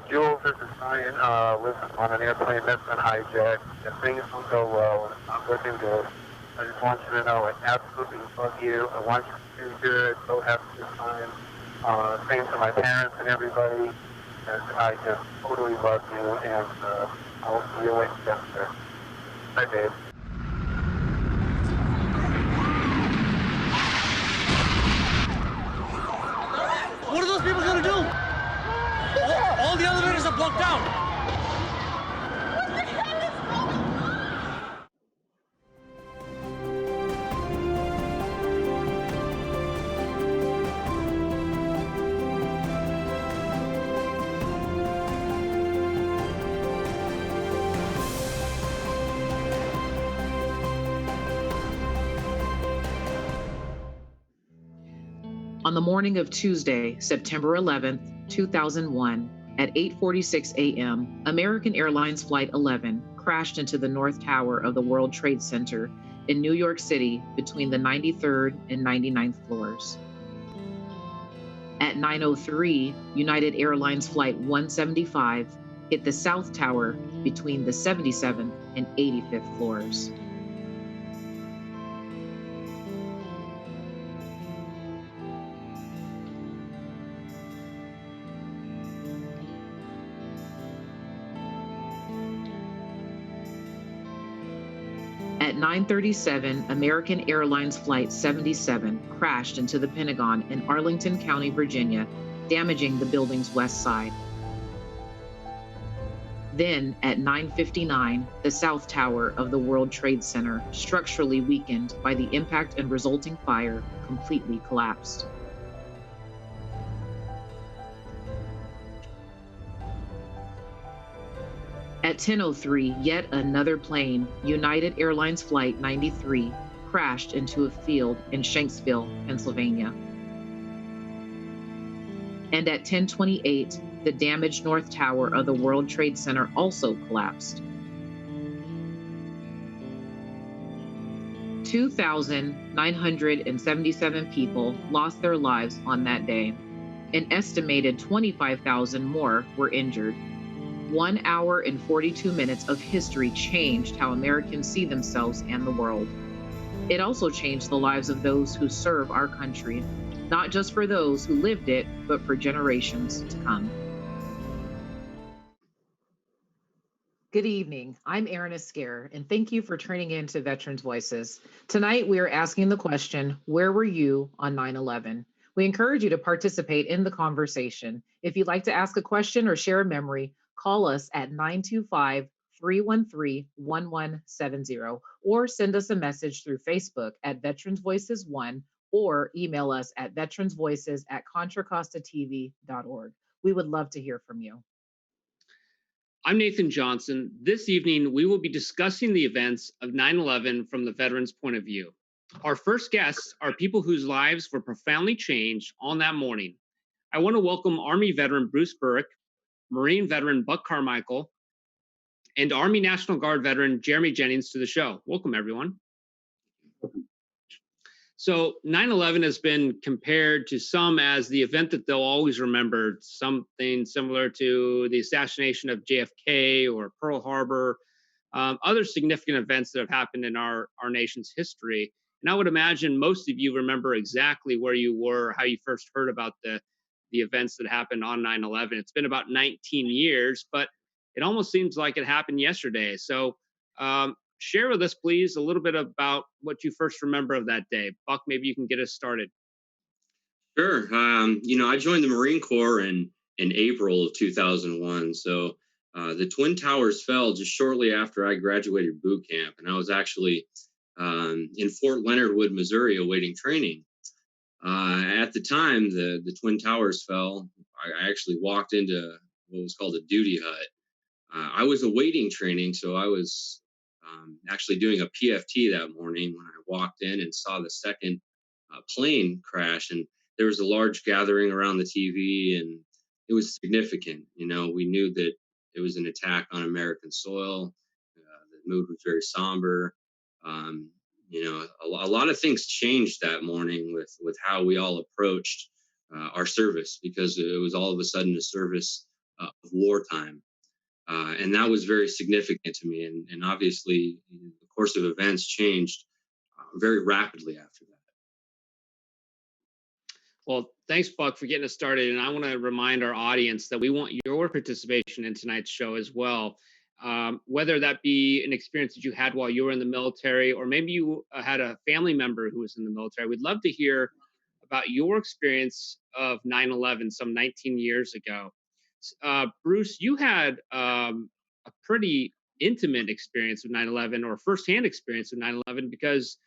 Jules, this is Ryan. Listen, on an airplane that's been hijacked. If things don't go well and it's not looking good, I just want you to know I absolutely love you. I want you to do good. So have a good time. Same to my parents and everybody. And I just totally love you, and I'll see you later. Bye, babe. What are those people gonna do? All the elevators are blocked out. What the hell is going on? On the morning of Tuesday, September 11th, 2001, at 8:46 a.m., American Airlines Flight 11 crashed into the North Tower of the World Trade Center in New York City between the 93rd and 99th floors. At 9:03, United Airlines Flight 175 hit the South Tower between the 77th and 85th floors. At 9:37, American Airlines Flight 77 crashed into the Pentagon in Arlington County, Virginia, damaging the building's west side. Then, at 9:59, the South Tower of the World Trade Center, structurally weakened by the impact and resulting fire, completely collapsed. At 10:03, yet another plane, United Airlines Flight 93, crashed into a field in Shanksville, Pennsylvania. And at 10:28, the damaged North Tower of the World Trade Center also collapsed. 2,977 people lost their lives on that day. An estimated 25,000 more were injured. 1 hour and 42 minutes of history changed how Americans see themselves and the world. It also changed the lives of those who serve our country, not just for those who lived it, but for generations to come. Good evening. I'm Erin Escare, and thank you for tuning in to Veterans Voices. Tonight, we are asking the question, where were you on 9/11? We encourage you to participate in the conversation. If you'd like to ask a question or share a memory, call us at 925-313-1170 or send us a message through Facebook at Veterans Voices 1 or email us at veteransvoices@contracostatv.org. We would love to hear from you. I'm Nathan Johnson. This evening, we will be discussing the events of 9/11 from the veterans' point of view. Our first guests are people whose lives were profoundly changed on that morning. I want to welcome Army veteran Bruce Burke, Marine veteran Buck Carmichael, and Army National Guard veteran Jeremy Jennings to the show. Welcome, everyone. So 9/11 has been compared to some as the event that they'll always remember, something similar to the assassination of JFK or Pearl Harbor, other significant events that have happened in our nation's history. And I would imagine most of you remember exactly where you were, how you first heard about the events that happened on 9/11. It's been about 19 years, but it almost seems like it happened yesterday. So share with us, please, a little bit about what you first remember of that day. Buck, maybe you can get us started. Sure. I joined the Marine Corps in April of 2001. So the Twin Towers fell just shortly after I graduated boot camp. And I was actually in Fort Leonard Wood, Missouri, awaiting training. At the time, the Twin Towers fell. I actually walked into what was called a duty hut. I was awaiting training, so I was actually doing a PFT that morning when I walked in and saw the second plane crash. And there was a large gathering around the TV, and it was significant. We knew that it was an attack on American soil. The mood was very somber. A lot of things changed that morning with how we all approached our service, because it was all of a sudden a service of wartime. And that was very significant to me. And obviously, the course of events changed very rapidly after that. Well, thanks, Buck, for getting us started. And I want to remind our audience that we want your participation in tonight's show as well. Whether that be an experience that you had while you were in the military, or maybe you had a family member who was in the military. We'd love to hear about your experience of 9/11 some 19 years ago. Bruce, you had a pretty intimate experience of 9/11, or firsthand experience of 9/11, because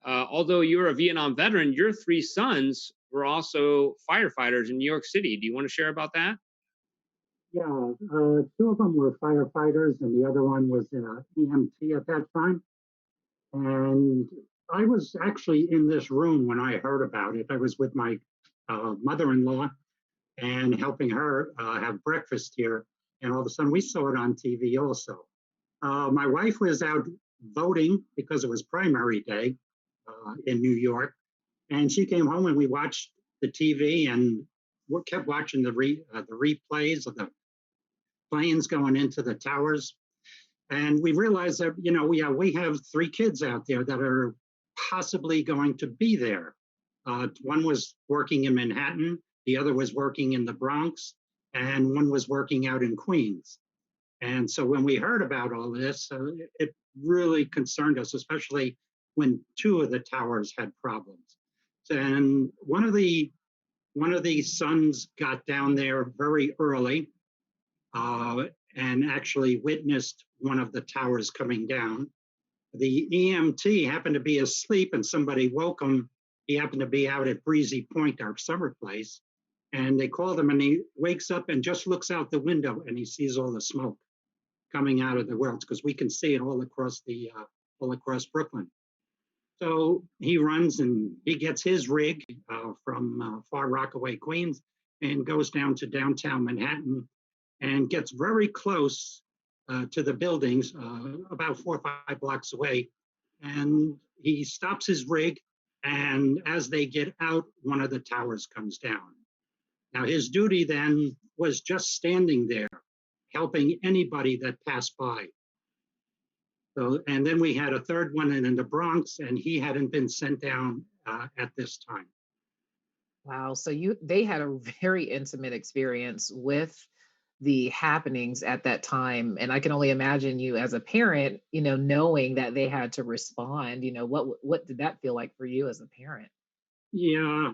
although you're a Vietnam veteran, your three sons were also firefighters in New York City. Do you want to share about that? Yeah, two of them were firefighters, and the other one was EMT at that time. And I was actually in this room when I heard about it. I was with my mother-in-law and helping her have breakfast here. And all of a sudden, we saw it on TV also. My wife was out voting because it was primary day in New York. And she came home and we watched the TV and we kept watching the replays of the planes going into the towers. And we realized that, we have three kids out there that are possibly going to be there. One was working in Manhattan, the other was working in the Bronx, and one was working out in Queens. And so when we heard about all this, it really concerned us, especially when two of the towers had problems. And one of the sons got down there very early and actually witnessed one of the towers coming down. The EMT happened to be asleep and somebody woke him. He happened to be out at Breezy Point, our summer place. And they called him and he wakes up and just looks out the window and he sees all the smoke coming out of the wells because we can see it all across Brooklyn. So he runs and he gets his rig from Far Rockaway, Queens, and goes down to downtown Manhattan and gets very close to the buildings, about 4 or 5 blocks away. And he stops his rig, and as they get out, one of the towers comes down. Now, his duty then was just standing there, helping anybody that passed by. So, and then we had a third one in the Bronx, and he hadn't been sent down at this time. Wow. So they had a very intimate experience with the happenings at that time. And I can only imagine you as a parent, knowing that they had to respond, what did that feel like for you as a parent? Yeah,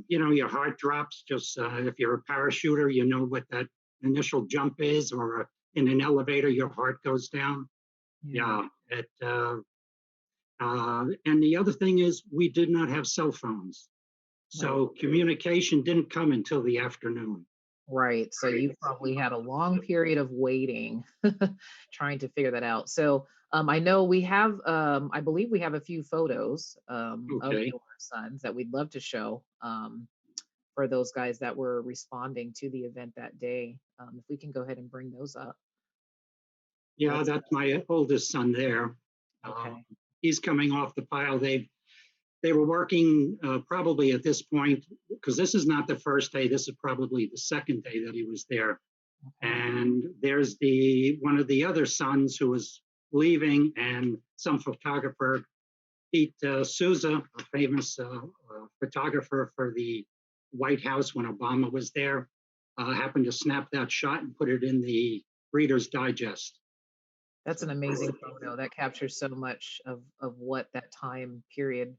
your heart drops just if you're a parachuter, you know what that initial jump is, or in an elevator, your heart goes down. Yeah. And the other thing is we did not have cell phones. So communication didn't come until the afternoon. Right. So you probably had a long period of waiting, trying to figure that out. So I know we have, I believe we have a few photos of your sons that we'd love to show for those guys that were responding to the event that day. If we can go ahead and bring those up. Yeah, that's my oldest son there. Okay. He's coming off the pile. They were working probably at this point, because this is not the first day, this is probably the second day that he was there. Okay. And there's one of the other sons who was leaving, and some photographer, Pete Souza, a famous photographer for the White House when Obama was there, happened to snap that shot and put it in the Reader's Digest. That's an amazing photo that captures so much of what that time period,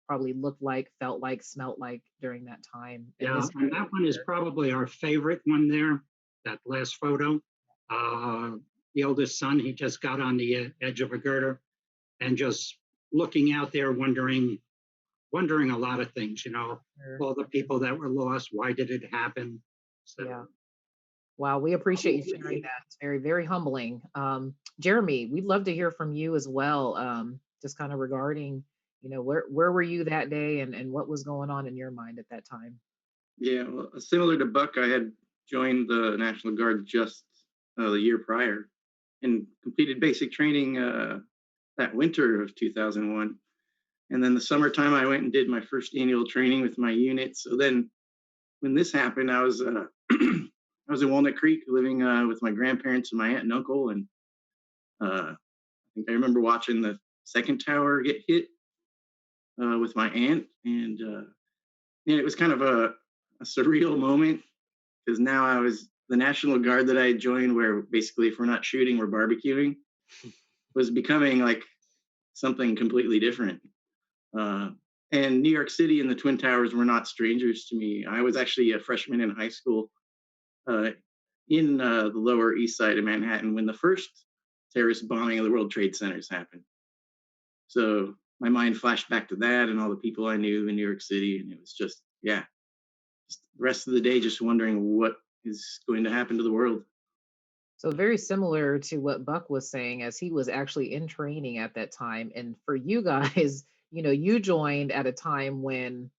probably looked like, felt like, smelt like during that time. Yeah, and that one is probably our favorite one there, that last photo. The oldest son, he just got on the edge of a girder and just looking out there, wondering a lot of things, Sure. all the people that were lost, why did it happen? So. Yeah. Wow, we appreciate you sharing that. It's very, very humbling. Jeremy, we'd love to hear from you as well, just kind of regarding, where were you that day and what was going on in your mind at that time? Yeah, well, similar to Buck, I had joined the National Guard just the year prior and completed basic training that winter of 2001. And then the summertime, I went and did my first annual training with my unit. So then when this happened, I was I was in Walnut Creek living with my grandparents and my aunt and uncle, and I think I remember watching the second tower get hit with my aunt, and yeah, it was kind of a surreal moment because now I was the National Guard that I had joined, where basically if we're not shooting, we're barbecuing, was becoming like something completely different. Uh, and New York City and the Twin Towers were not strangers to me. I was actually a freshman in high school uh, in the Lower East Side of Manhattan when the first terrorist bombing of the World Trade Centers happened. So my mind flashed back to that and all the people I knew in New York City, and it was just, yeah, just the rest of the day just wondering what is going to happen to the world. So very similar to what Buck was saying, as he was actually in training at that time. And for you guys, you joined at a time when,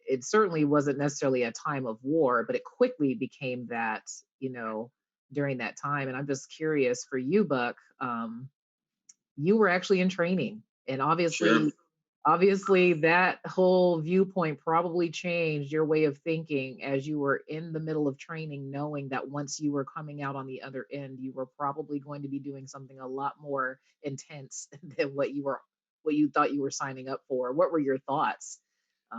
it certainly wasn't necessarily a time of war, but it quickly became that, you know, during that time. And I'm just curious for you, Buck, you were actually in training, and Sure. obviously that whole viewpoint probably changed your way of thinking as you were in the middle of training, knowing that once you were coming out on the other end, you were probably going to be doing something a lot more intense than what you thought you were signing up for. What were your thoughts?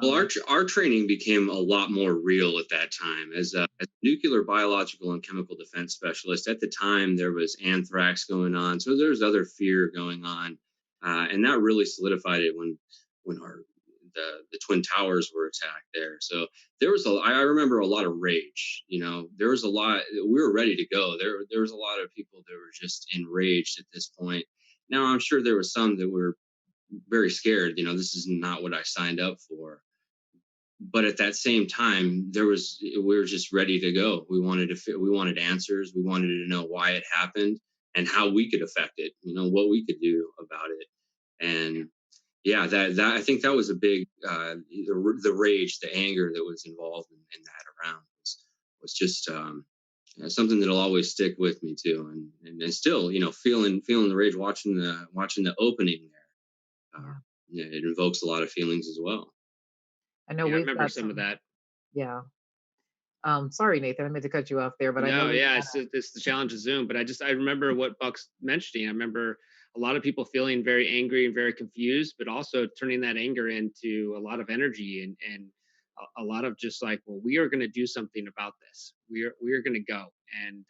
Well, Like, our training became a lot more real at that time. As nuclear, biological, and chemical defense specialist, at the time there was anthrax going on, so there was other fear going on, and that really solidified it when the Twin Towers were attacked there. So there was I remember a lot of rage. There was a lot. We were ready to go. There was a lot of people that were just enraged at this point. Now I'm sure there were some that were very scared. This is not what I signed up for. But at that same time, we were just ready to go. We wanted answers. We wanted to know why it happened and how we could affect it. What we could do about it. And yeah, that I think that was a big the rage, the anger that was involved in that around was just something that'll always stick with me too. And still, feeling the rage watching the opening there. yeah, Yeah, it invokes a lot of feelings as well. I know Yeah, I we've remember got some of some. that. Yeah. Sorry, Nathan, I meant to cut you off there, but I know No, we've yeah, got. it's the challenge of Zoom. But I remember what Buck's mentioning. I remember a lot of people feeling very angry and very confused, but also turning that anger into a lot of energy and a lot of just like, well, we are going to do something about this. We are going to go, and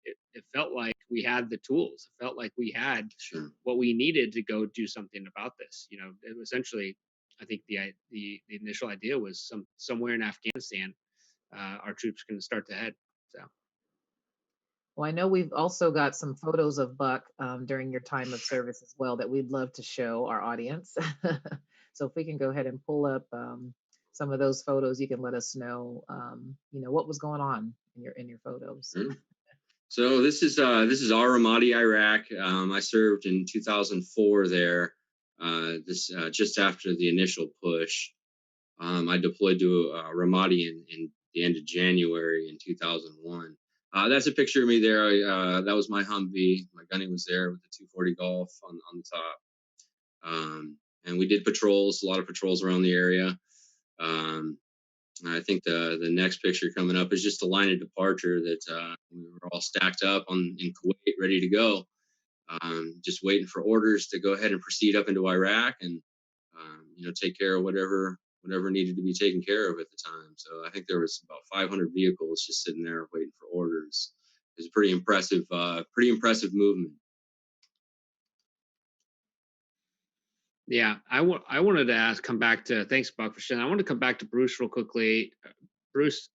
it felt like we had the tools. It felt like we had Sure. what we needed to go do something about this. It was essentially, I think the initial idea was somewhere in Afghanistan, our troops can start to head. So. Well, I know we've also got some photos of Buck during your time of service as well that we'd love to show our audience. So if we can go ahead and pull up some of those photos, you can let us know, what was going on in your photos. Mm. So this is Al Ramadi, Iraq. I served in 2004 there. This just after the initial push. I deployed to Ramadi in the end of January in 2001. That's a picture of me there. That was my Humvee. My gunny was there with the 240 Golf on the top. And we did patrols, a lot of patrols around the area. I think the next picture coming up is just a line of departure that we were all stacked up in Kuwait, ready to go. Just waiting for orders to go ahead and proceed up into Iraq and take care of whatever needed to be taken care of at the time. So I think there was about 500 vehicles just sitting there waiting for orders. It was a pretty impressive movement. Yeah, I wanted to come back to, thanks, Buck, for sharing. I want to come back to Bruce real quickly. Bruce,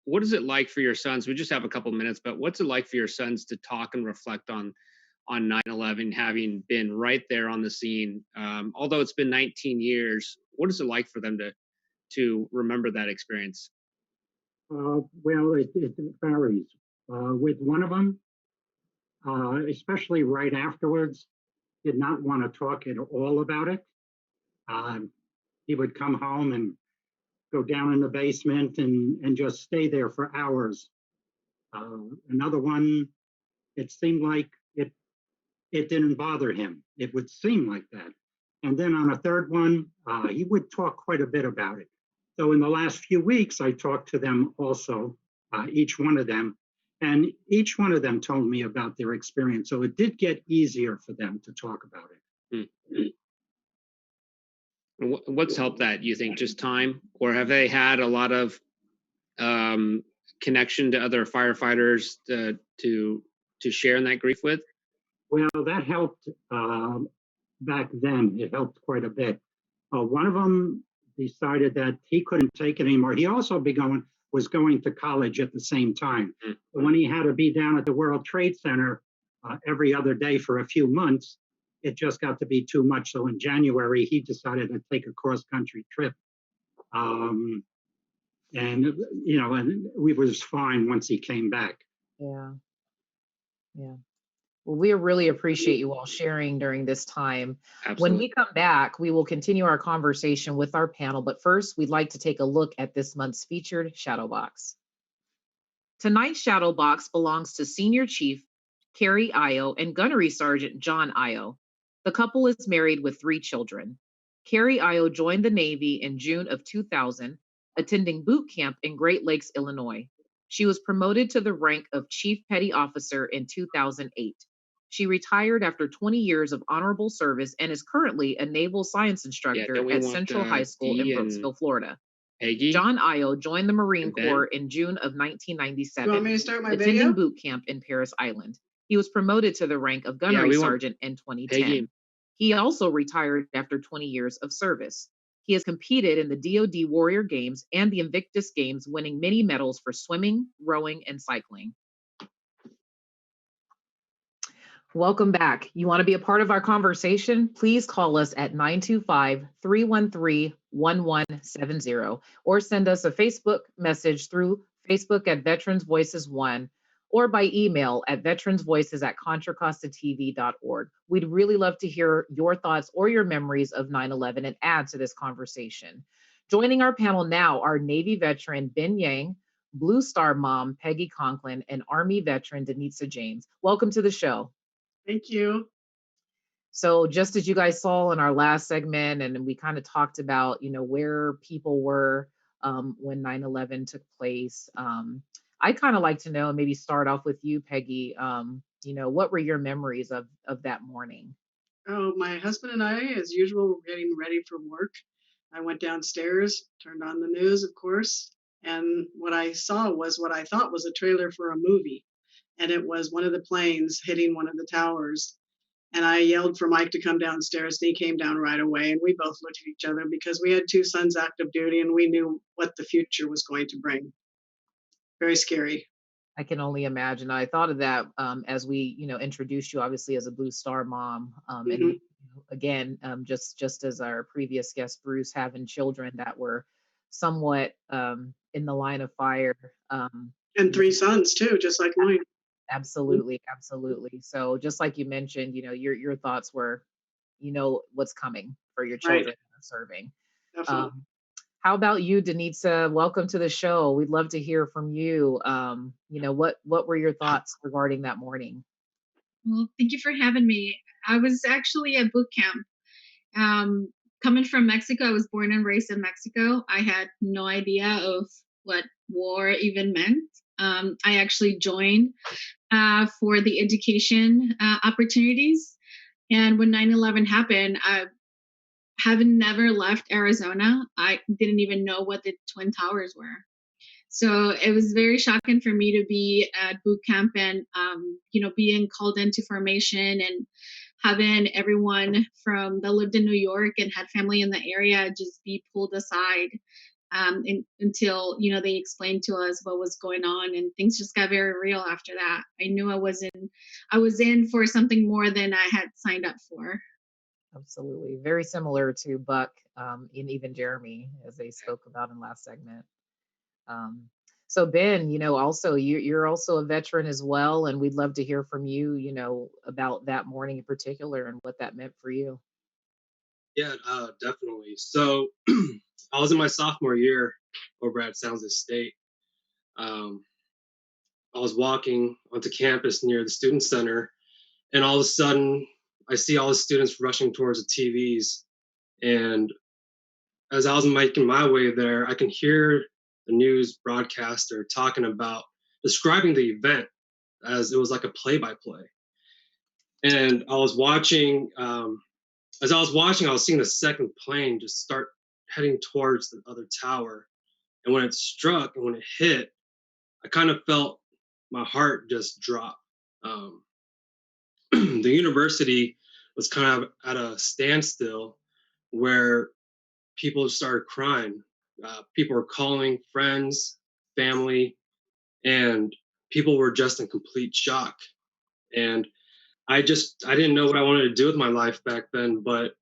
what is it like for your sons? We just have a couple minutes, but what's it like for your sons to talk and reflect on 9/11, having been right there on the scene? Although it's been 19 years, what is it like for them to remember that experience? Well, it varies. With one of them, especially right afterwards, did not want to talk at all about it. Um, he would come home and go down in the basement and just stay there for hours. Another one, it seemed like it didn't bother him. It would seem like that. And then on a third one, he would talk quite a bit about it. So in the last few weeks, I talked to them also. each one of them. And each one of them told me about their experience. So it did get easier for them to talk about it. What's helped that, you think? Just time? Or have they had a lot of connection to other firefighters to share in that grief with? Well, that helped back then. It helped quite a bit. One of them decided that he couldn't take it anymore. He also was going to college at the same time. But when he had to be down at the World Trade Center every other day for a few months, it just got to be too much. So in January, he decided to take a cross-country trip. And we was fine once he came back. Yeah. Well, we really appreciate you all sharing during this time. Absolutely. When we come back, we will continue our conversation with our panel. But first, we'd like to take a look at this month's featured Shadow Box. Tonight's Shadow Box belongs to Senior Chief Carrie Io and Gunnery Sergeant John Io. The couple is married with 3 children. Carrie Io joined the Navy in June of 2000, attending boot camp in Great Lakes, Illinois. She was promoted to the rank of Chief Petty Officer in 2008. She retired after 20 years of honorable service and is currently a naval science instructor at Central High School in Brooksville, Florida. Peggy? John Io joined the Marine Corps in June of 1997, You want me to start my attending video? boot camp in Paris Island. He was promoted to the rank of Gunnery Sergeant in 2010. Peggy. He also retired after 20 years of service. He has competed in the DoD Warrior Games and the Invictus Games, winning many medals for swimming, rowing, and cycling. Welcome back. You want to be a part of our conversation? Please call us at 925-313-1170 or send us a Facebook message through Facebook at Veterans Voices 1 or by email at veteransvoices@contracostatv.org. We'd really love to hear your thoughts or your memories of 9/11 and add to this conversation. Joining our panel now are Navy veteran Ben Yang, Blue Star mom Peggy Conklin, and Army veteran Denitza James. Welcome to the show. Thank you. So just as you guys saw in our last segment, and we kind of talked about, where people were when 9/11 took place, I'd kind of like to know, and maybe start off with you, Peggy, what were your memories of that morning? Oh, my husband and I, as usual, were getting ready for work. I went downstairs, turned on the news, of course, and what I saw was what I thought was a trailer for a movie. And it was one of the planes hitting one of the towers. And I yelled for Mike to come downstairs, and he came down right away. And we both looked at each other because we had 2 sons active duty, and we knew what the future was going to bring. Very scary. I can only imagine. I thought of that as we, introduced you obviously as a Blue Star mom. And again, just as our previous guest, Bruce, having children that were somewhat in the line of fire. And 3 sons too, just like mine. Absolutely. So just like you mentioned, your thoughts were, what's coming for your children that are serving. Definitely. How about you, Denitza? Welcome to the show. We'd love to hear from you. What were your thoughts regarding that morning? Well, thank you for having me. I was actually at boot camp. Coming from Mexico, I was born and raised in Mexico. I had no idea of what war even meant. I actually joined for the education opportunities. And when 9/11 happened, having never left Arizona, I didn't even know what the Twin Towers were. So it was very shocking for me to be at boot camp and, being called into formation and having everyone that lived in New York and had family in the area just be pulled aside until, they explained to us what was going on, and things just got very real after that. I knew I was in for something more than I had signed up for. Absolutely. Very similar to Buck and even Jeremy, as they spoke about in last segment. So Ben, also you're also a veteran as well, and we'd love to hear from you, about that morning in particular and what that meant for you. Yeah, definitely. So I was in my sophomore year over at San Jose State. I was walking onto campus near the student center, and all of a sudden I see all the students rushing towards the TVs. And as I was making my way there, I can hear news broadcaster talking about describing the event as it was like a play-by-play. And I was watching. As I was watching, I was seeing the second plane just start heading towards the other tower. And when it struck and when it hit, I kind of felt my heart just drop. The university was kind of at a standstill where people started crying. People were calling friends, family, and people were just in complete shock. And I didn't know what I wanted to do with my life back then. But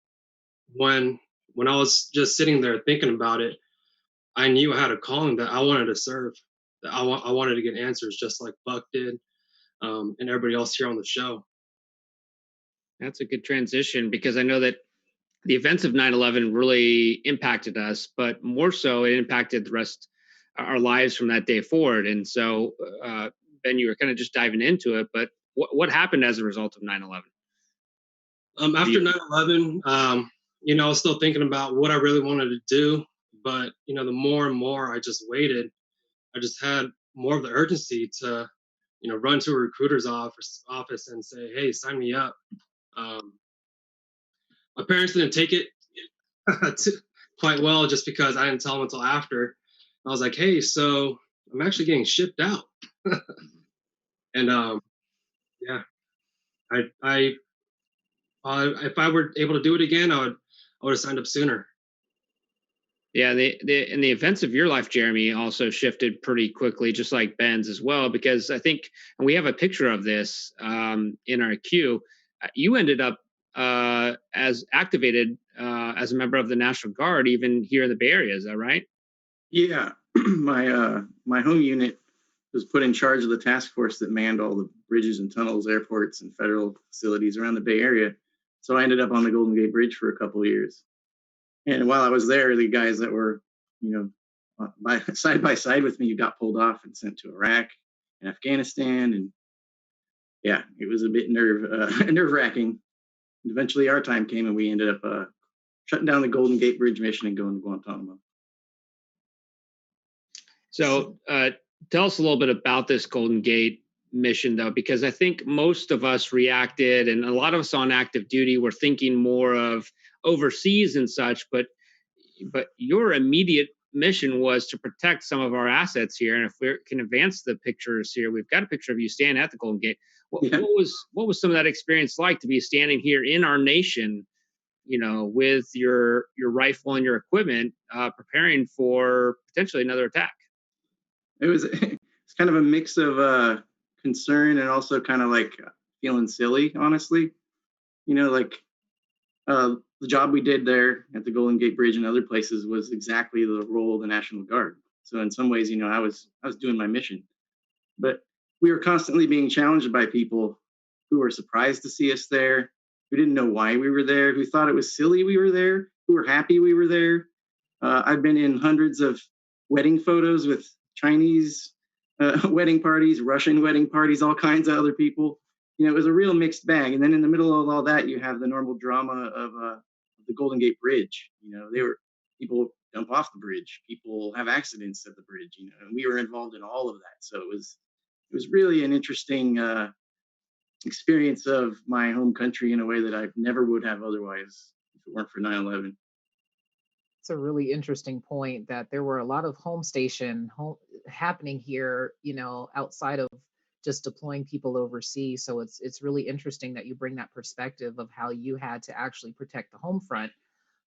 when I was just sitting there thinking about it, I knew I had a calling that I wanted to serve. That I wanted to get answers, just like Buck did, and everybody else here on the show. That's a good transition, because I know that the events of 9/11 really impacted us, but more so it impacted the rest our lives from that day forward. And so, Ben, you were kind of just diving into it, but what happened as a result of 9/11? After 9/11, I was still thinking about what I really wanted to do, but the more and more I just waited, I just had more of the urgency to, run to a recruiter's office and say, "Hey, sign me up." My parents didn't take it quite well, just because I didn't tell them until after. I was like, "Hey, so I'm actually getting shipped out," and yeah, I if I were able to do it again, I would have signed up sooner. Yeah, and the events of your life, Jeremy, also shifted pretty quickly, just like Ben's as well, because I think, and we have a picture of this in our queue, you ended up as activated as a member of the National Guard, even here in the Bay Area. Is that right? Yeah, my home unit was put in charge of the task force that manned all the bridges and tunnels, airports, and federal facilities around the Bay Area. So I ended up on the Golden Gate Bridge for a couple of years. And while I was there, the guys that were, side by side with me got pulled off and sent to Iraq and Afghanistan. And yeah, it was a bit nerve wracking. Eventually our time came and we ended up shutting down the Golden Gate Bridge mission and going to Guantanamo. So tell us a little bit about this Golden Gate mission, though, because I think most of us reacted, and a lot of us on active duty were thinking more of overseas and such, but your immediate mission was to protect some of our assets here. And if we can advance the pictures here, we've got a picture of you standing at the Golden Gate. What was some of that experience like, to be standing here in our nation, with your rifle and your equipment, preparing for potentially another attack? It's kind of a mix of concern and also kind of like feeling silly, honestly. The job we did there at the Golden Gate Bridge and other places was exactly the role of the National Guard. So in some ways, I was doing my mission, but we were constantly being challenged by people who were surprised to see us there, who didn't know why we were there, who thought it was silly we were there, who were happy we were there. I've been in hundreds of wedding photos with Chinese wedding parties, Russian wedding parties, all kinds of other people. It was a real mixed bag. And then in the middle of all that, you have the normal drama of the Golden Gate Bridge. People jump off the bridge, people have accidents at the bridge, and we were involved in all of that. So it was really an interesting experience of my home country in a way that I never would have otherwise if it weren't for 9/11. It's a really interesting point that there were a lot of home happening here, outside of just deploying people overseas. So it's really interesting that you bring that perspective of how you had to actually protect the home front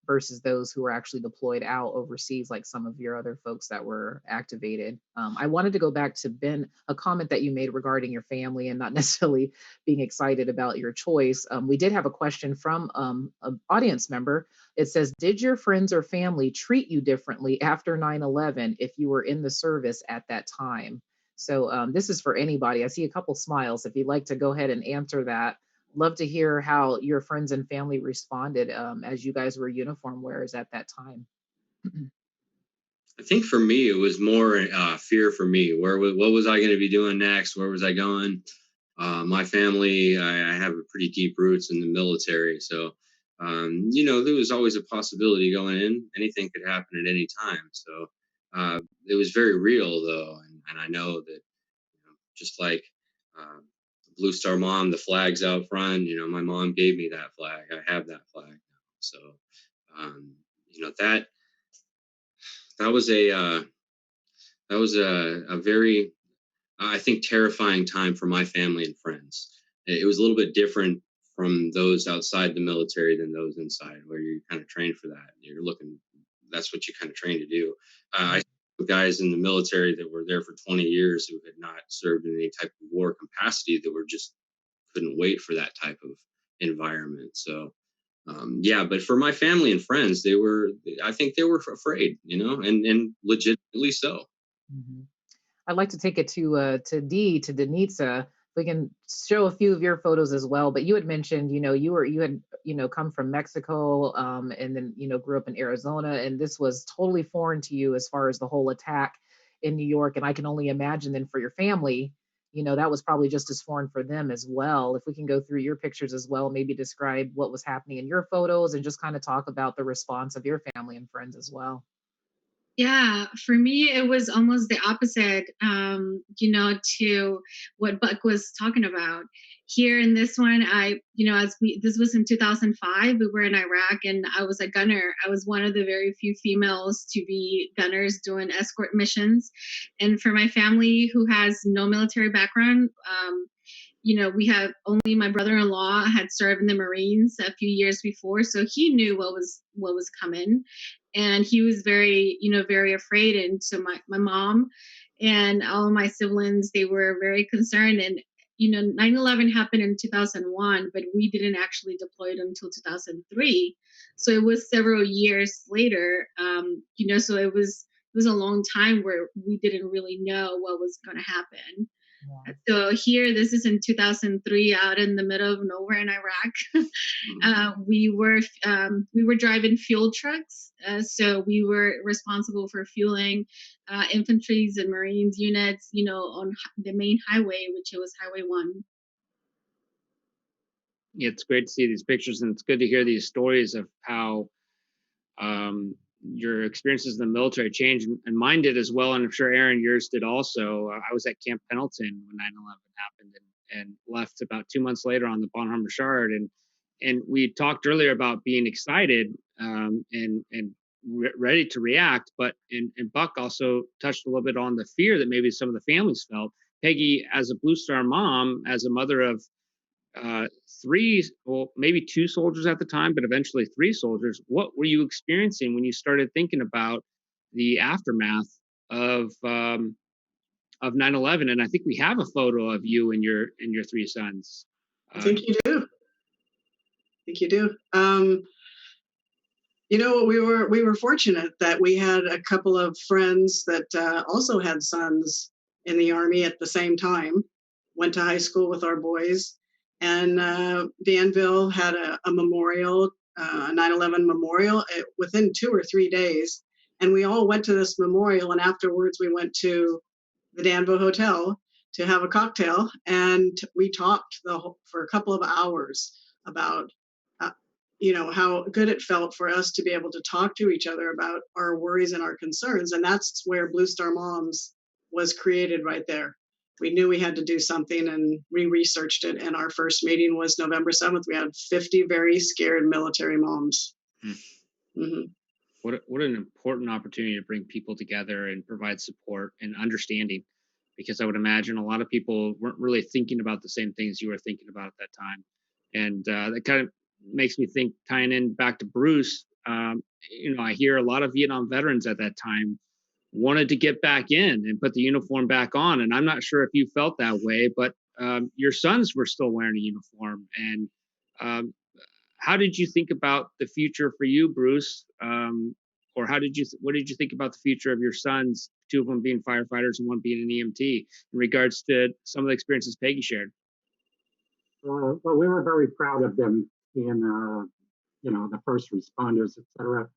versus those who were actually deployed out overseas, like some of your other folks that were activated. I wanted to go back to Ben, a comment that you made regarding your family and not necessarily being excited about your choice. We did have a question from an audience member. It says, did your friends or family treat you differently after 9/11 if you were in the service at that time? So this is for anybody. I see a couple smiles. If you'd like to go ahead and answer that. Love to hear how your friends and family responded as you guys were uniform wearers at that time. I think for me, it was more fear for me. What was I going to be doing next? Where was I going? My family, I have pretty deep roots in the military. So, there was always a possibility going in. Anything could happen at any time. So it was very real though, and I know that just like Blue Star Mom, the flag's out front. My mom gave me that flag. I have that flag now. So that was a very, I think, terrifying time for my family and friends. It was a little bit different from those outside the military than those inside, where you kind of trained for that. That's what you kind of train to do. I saw guys in the military that were there for 20 years who had not served in any type of war capacity that were just couldn't wait for that type of environment. So, but for my family and friends, I think they were afraid, and legitimately so. Mhm. I'd like to take it to Denitsa. We can show a few of your photos as well. But you had mentioned, you had come from Mexico, and then grew up in Arizona, and this was totally foreign to you as far as the whole attack in New York. And I can only imagine then for your family, that was probably just as foreign for them as well. If we can go through your pictures as well, maybe describe what was happening in your photos and just kind of talk about the response of your family and friends as well. Yeah, for me, it was almost the opposite, to what Buck was talking about. Here in this one, this was in 2005, we were in Iraq and I was a gunner. I was one of the very few females to be gunners doing escort missions. And for my family who has no military background, we have only my brother-in-law had served in the Marines a few years before, so he knew what was coming, and he was very, very afraid. And so my mom and all of my siblings, they were very concerned. And 9/11 happened in 2001, but we didn't actually deploy it until 2003. So it was several years later. So it was a long time where we didn't really know what was going to happen. Yeah. So here, this is in 2003, out in the middle of nowhere in Iraq. We were driving fuel trucks, so we were responsible for fueling infantry's and Marines units, on the main highway, which was Highway 1. Yeah, it's great to see these pictures, and it's good to hear these stories of how your experiences in the military changed, and mine did as well, and I'm sure Aaron, yours did also. I was at Camp Pendleton when 9/11 happened, and left about 2 months later on the Bonhomme Richard, and we talked earlier about being excited and ready to react, but and Buck also touched a little bit on the fear that maybe some of the families felt. Peggy, as a Blue Star mom, as a mother of maybe two soldiers at the time, but eventually three soldiers. What were you experiencing when you started thinking about the aftermath of 9/11? And I think we have a photo of you and your three sons. I think you do. We were fortunate that we had a couple of friends that also had sons in the Army at the same time, went to high school with our boys. And Danville had a memorial, a 9/11 memorial, within 2 or 3 days. And we all went to this memorial, and afterwards we went to the Danville Hotel to have a cocktail, and we talked for a couple of hours about how good it felt for us to be able to talk to each other about our worries and our concerns. And that's where Blue Star Moms was created, right there. We knew we had to do something, and we researched it. And our first meeting was November 7th. We had 50 very scared military moms. Mm-hmm. What an important opportunity to bring people together and provide support and understanding, because I would imagine a lot of people weren't really thinking about the same things you were thinking about at that time. And that kind of makes me think, tying in back to Bruce, I hear a lot of Vietnam veterans at that time wanted to get back in and put the uniform back on. And I'm not sure if you felt that way, but your sons were still wearing a uniform. And how did you think about the future for you, Bruce? Or what did you think about the future of your sons, two of them being firefighters and one being an EMT, in regards to some of the experiences Peggy shared? Well, we were very proud of them being, the first responders, etc.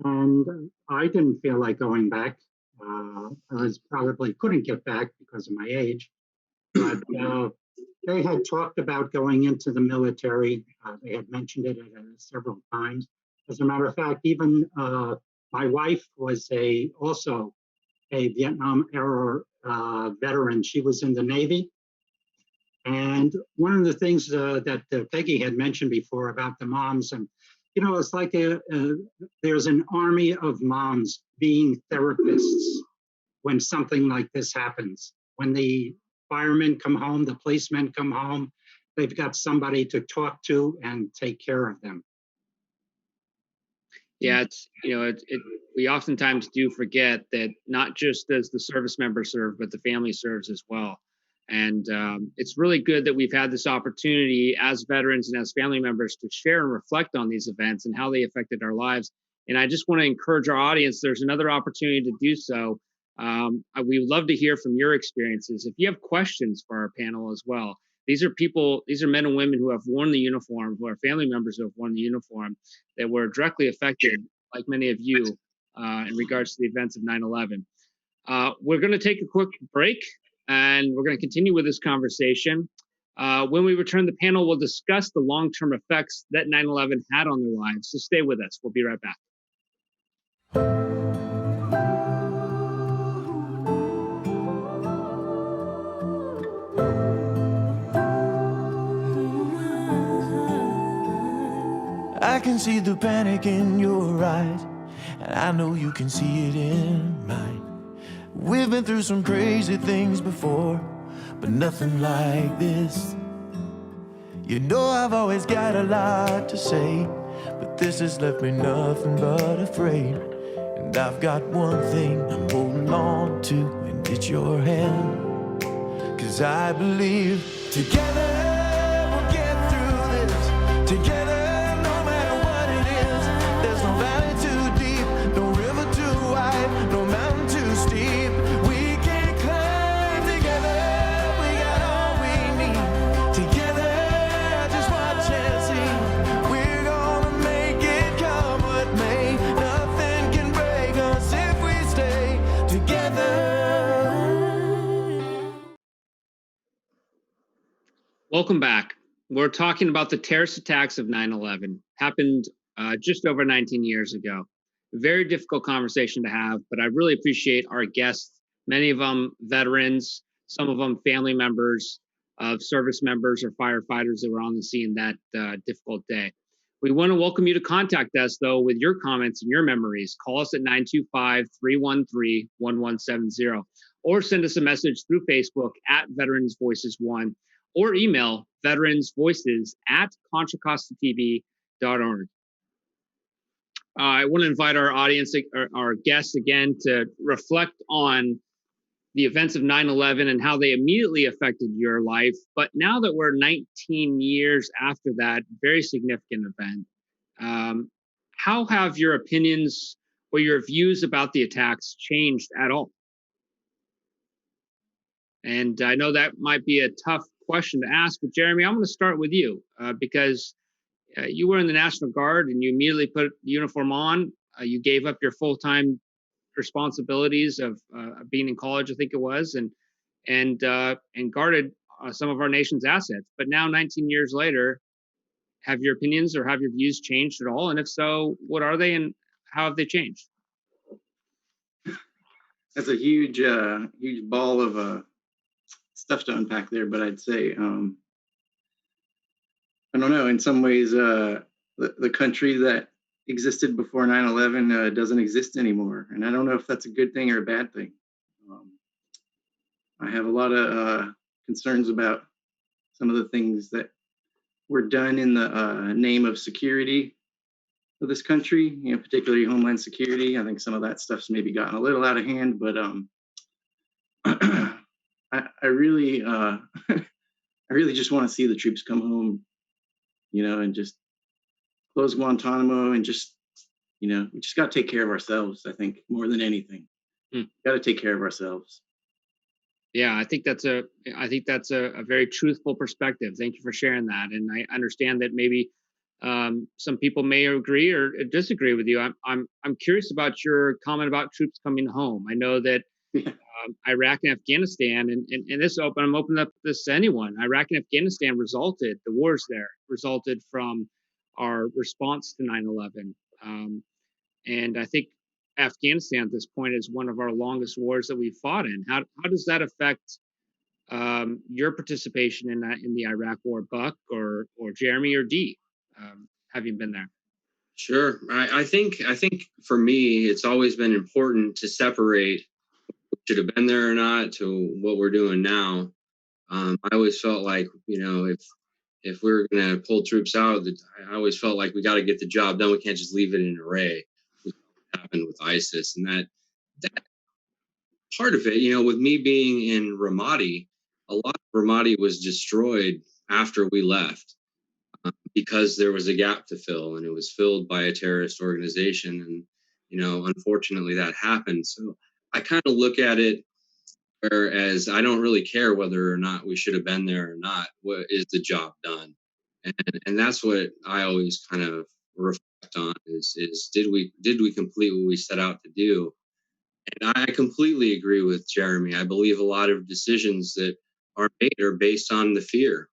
And I didn't feel like going back. I probably couldn't get back because of my age, but they had talked about going into the military. They had mentioned it several times. As a matter of fact, even my wife was also a Vietnam era veteran. She was in the Navy. And one of the things that Peggy had mentioned before about the moms, and it's like there's an army of moms being therapists when something like this happens. When the firemen come home, the policemen come home, they've got somebody to talk to and take care of them. Yeah, we oftentimes do forget that not just does the service member serve, but the family serves as well. And it's really good that we've had this opportunity as veterans and as family members to share and reflect on these events and how they affected our lives. And I just want to encourage our audience, there's another opportunity to do so. We would love to hear from your experiences. If you have questions for our panel as well, these are men and women who have worn the uniform, who are family members who have worn the uniform, that were directly affected, like many of you, in regards to the events of 9/11. We're going to take a quick break, and we're going to continue with this conversation. When we return, the panel will discuss the long-term effects that 9/11 had on their lives. So stay with us. We'll be right back. I can see the panic in your eyes, and I know you can see it in mine. We've been through some crazy things before, but nothing like this. I've always got a lot to say, but this has left me nothing but afraid. And I've got one thing I'm holding on to, and it's your hand. 'Cause I believe together we'll get through this. Together, no matter what it is. There's no valley too deep, no river too wide, no mountain too steep. We can climb together, we got all we need. Together, just watch and see. We're gonna make it come what may. Nothing can break us if we stay together. Welcome back. We're talking about the terrorist attacks of 9/11. Happened just over 19 years ago. Very difficult conversation to have, but I really appreciate our guests, many of them veterans, some of them family members of service members or firefighters that were on the scene that difficult day. We want to welcome you to contact us, though, with your comments and your memories. Call us at 925-313-1170, or send us a message through Facebook at Veterans Voices 1, or email veteransvoices@ContraCostaTV.org. I want to invite our audience, our guests again, to reflect on the events of 9/11 and how they immediately affected your life. But now that we're 19 years after that very significant event, how have your opinions or your views about the attacks changed at all? And I know that might be a tough question to ask, but Jeremy, I'm going to start with you because you were in the National Guard and you immediately put the uniform on. You gave up your full-time responsibilities of being in college, I think it was, and guarded some of our nation's assets. But now, 19 years later, have your opinions or have your views changed at all? And if so, what are they and how have they changed? That's a huge ball of stuff to unpack there, but I'd say I don't know. In some ways, the country that existed before 9/11 doesn't exist anymore, and I don't know if that's a good thing or a bad thing. I have a lot of concerns about some of the things that were done in the name of security of this country, particularly Homeland Security. I think some of that stuff's maybe gotten a little out of hand, but I really I really just want to see the troops come home, and just close Guantanamo and just, we just got to take care of ourselves, I think, more than anything. Got to take care of ourselves. Yeah, I think that's a very truthful perspective. Thank you for sharing that. And I understand that maybe some people may agree or disagree with you. I'm curious about your comment about troops coming home. I know that Iraq and Afghanistan, and I'm opening up this to anyone. Iraq and Afghanistan the wars there resulted from our response to 9/11. And I think Afghanistan at this point as one of our longest wars that we've fought in. How does that affect your participation in that, in the Iraq War, Buck or Jeremy or Dee, having been there? Sure. I think for me, it's always been important to separate what should have been there or not to what we're doing now. I always felt like, if we're going to pull troops out, I always felt like we got to get the job done. We can't just leave it in an array. What happened with ISIS, and that part of it, with me being in Ramadi, a lot of Ramadi was destroyed after we left because there was a gap to fill, and it was filled by a terrorist organization. And, unfortunately that happened. So I kind of look at it, whereas I don't really care whether or not we should have been there or not. What is the job done? And that's what I always kind of reflect on is did we complete what we set out to do? And I completely agree with Jeremy. I believe a lot of decisions that are made are based on the fear.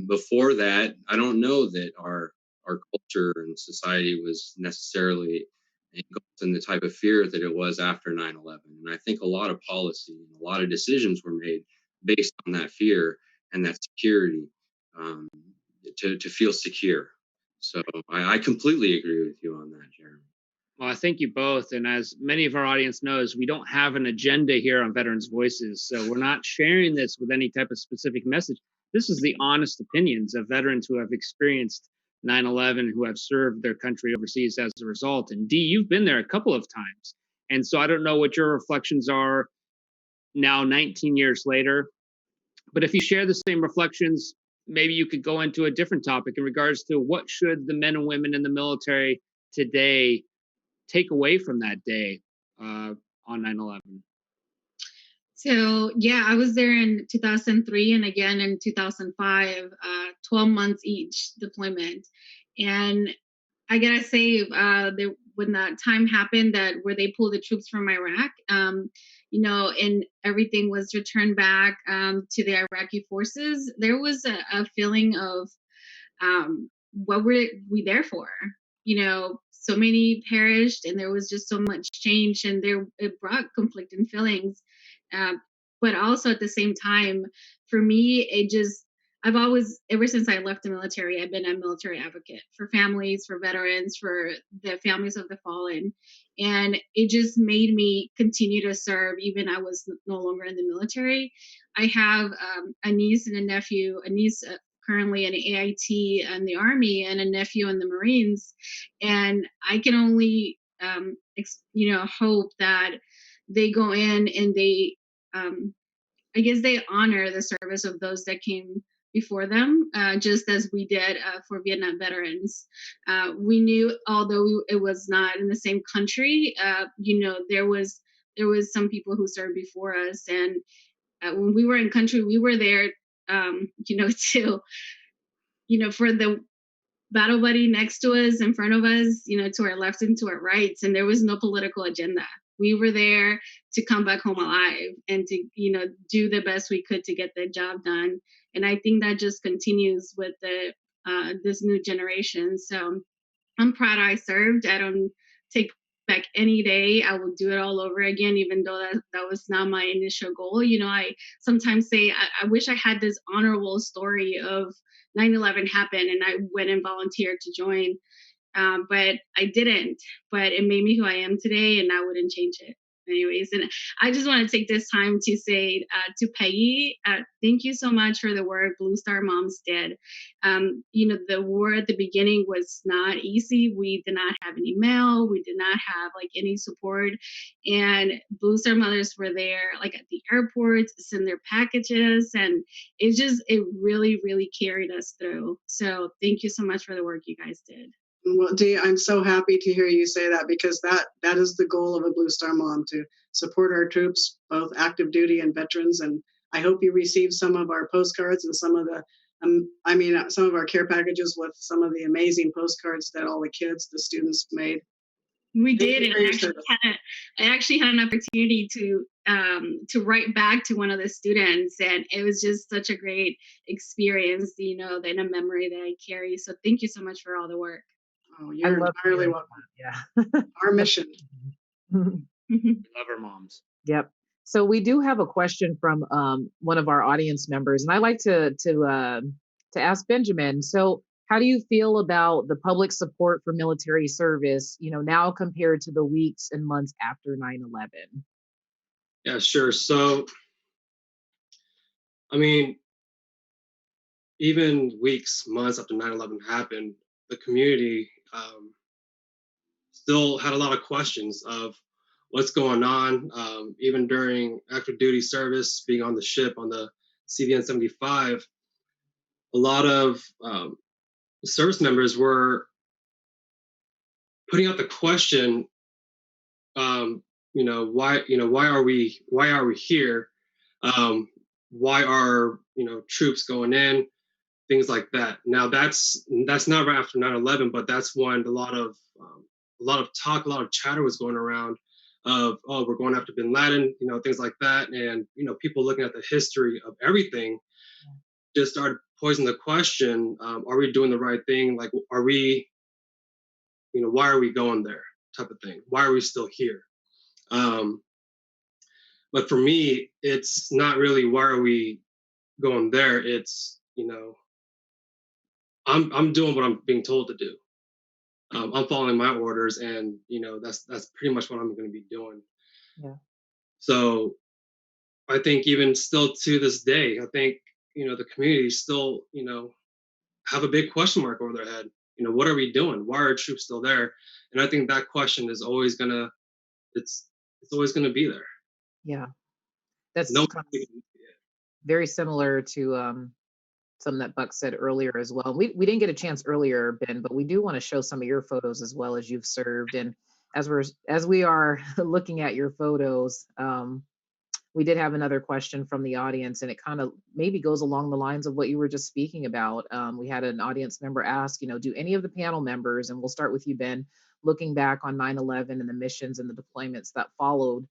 Before that, I don't know that our culture and society was necessarily engulfed in the type of fear that it was after 9/11. And I think a lot of policy and a lot of decisions were made based on that fear and that security, to feel secure. So I completely agree with you on that, Jeremy. Well, I thank you both. And as many of our audience knows, we don't have an agenda here on Veterans Voices. So we're not sharing this with any type of specific message. This is the honest opinions of veterans who have experienced 9/11, who have served their country overseas as a result. And Dee, you've been there a couple of times. And so I don't know what your reflections are now, 19 years later. But if you share the same reflections, maybe you could go into a different topic in regards to what should the men and women in the military today take away from that day on 9/11? So yeah, I was there in 2003 and again in 2005, 12 months each deployment. And I gotta say, when that time happened where they pulled the troops from Iraq, and everything was returned back to the Iraqi forces, there was a feeling of what were we there for? So many perished, and there was just so much change, and it brought conflicting feelings. But also at the same time, for me, I've always, ever since I left the military, I've been a military advocate for families, for veterans, for the families of the fallen. And it just made me continue to serve, even I was no longer in the military. I have a niece and a nephew, a niece currently an AIT in the Army and a nephew in the Marines. And I can only, hope that they go in and they, I guess they honor the service of those that came before them, just as we did for Vietnam veterans. We knew, although it was not in the same country, there was some people who served before us, and when we were in country, we were there, for the battle buddy next to us, in front of us, to our left and to our rights, and there was no political agenda. We were there to come back home alive and to, do the best we could to get the job done. And I think that just continues with this new generation. So I'm proud I served. I don't take back any day. I will do it all over again, even though that was not my initial goal. I sometimes say, I wish I had this honorable story of 9/11 happened and I went and volunteered to join. But I didn't. But it made me who I am today, and I wouldn't change it. Anyways, and I just want to take this time to say to Peggy, thank you so much for the work Blue Star Moms did. The war at the beginning was not easy. We did not have any mail. We did not have any support. And Blue Star mothers were there at the airports, send their packages. And it really, really carried us through. So thank you so much for the work you guys did. Well, Dee, I'm so happy to hear you say that, because that is the goal of a Blue Star Mom, to support our troops, both active duty and veterans. And I hope you received some of our postcards and some of some of our care packages with some of the amazing postcards that all the kids, the students made. We did, and I actually had an opportunity to write back to one of the students, and it was just such a great experience, and a memory that I carry. So thank you so much for all the work. Oh, I you're love entirely hearing welcome. that. Yeah. Our mission. We love our moms. Yep. So we do have a question from one of our audience members, and I like to ask Benjamin. So, how do you feel about the public support for military service? Now compared to the weeks and months after 9/11? Yeah, sure. So, I mean, even weeks, months after 9/11 happened, the community still had a lot of questions of what's going on. Even during active duty service, being on the ship on the CVN 75, a lot of service members were putting out the question, why are we here? Why are troops going in? Things like that. Now that's not right after 9/11, but that's when a lot of talk, a lot of chatter was going around of, oh, we're going after bin Laden, things like that. And people looking at the history of everything just started posing the question, are we doing the right thing? Like, are we, why are we going there, type of thing? Why are we still here? But for me, it's not really why are we going there. It's, I'm doing what I'm being told to do. I'm following my orders, and that's pretty much what I'm going to be doing. Yeah. So I think even still to this day, I think the community still have a big question mark over their head. What are we doing? Why are troops still there? And I think that question is always gonna it's always gonna be there. Yeah. That's No. kind of very similar to something that Buck said earlier as well. We didn't get a chance earlier, Ben, but we do want to show some of your photos as well as you've served. And as we are looking at your photos, we did have another question from the audience, and it kind of maybe goes along the lines of what you were just speaking about. We had an audience member ask, do any of the panel members, and we'll start with you, Ben, looking back on 9/11 and the missions and the deployments that followed,